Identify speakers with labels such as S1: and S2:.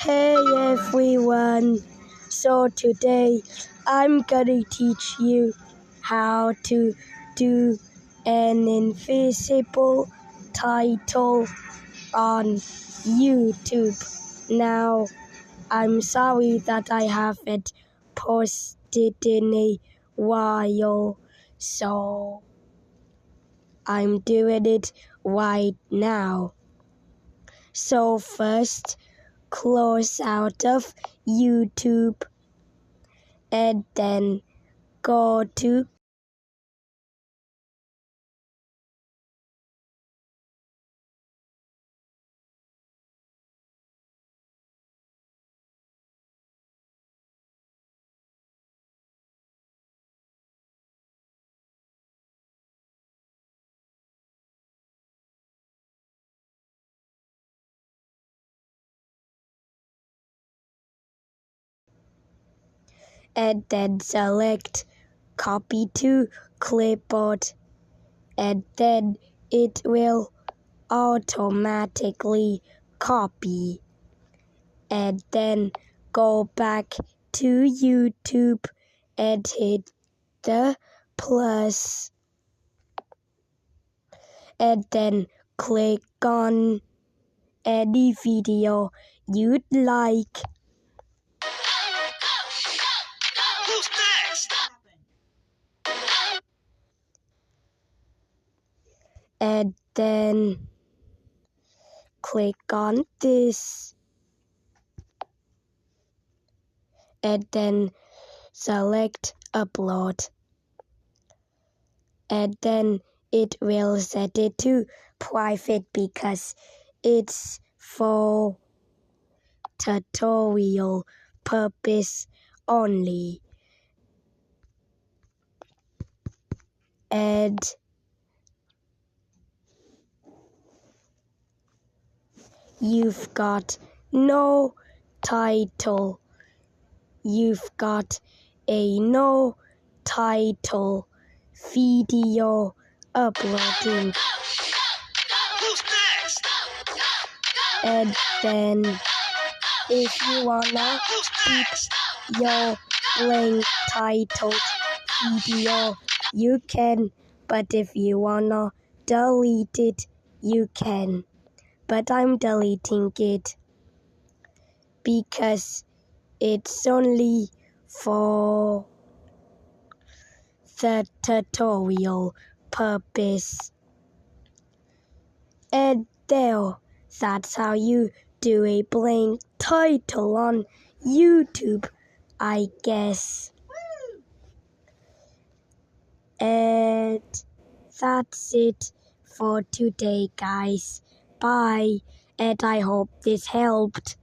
S1: Hey everyone, so today I'm gonna teach you how to do an invisible title on YouTube. Now, I'm sorry that I haven't posted in a while, so I'm doing it right now. So first, close out of YouTube and then go to and then select copy to clipboard and then it will automatically copy and then go back to YouTube and hit the plus and then click on any video you'd like.
S2: Who's next?
S1: And then click on this and then select upload and then it will set it to private because it's for tutorial purpose only. And you've got no title. You've got a no title video uploading.
S2: Who's next?
S1: And then if you wanna
S2: Who's
S1: keep
S2: next?
S1: your blank titled video, you can, but if you wanna delete it, you can. But I'm deleting it because it's only for the tutorial purpose. And there, that's how you do a blank title on YouTube, I guess. And that's it for today, guys. Bye. And I hope this helped.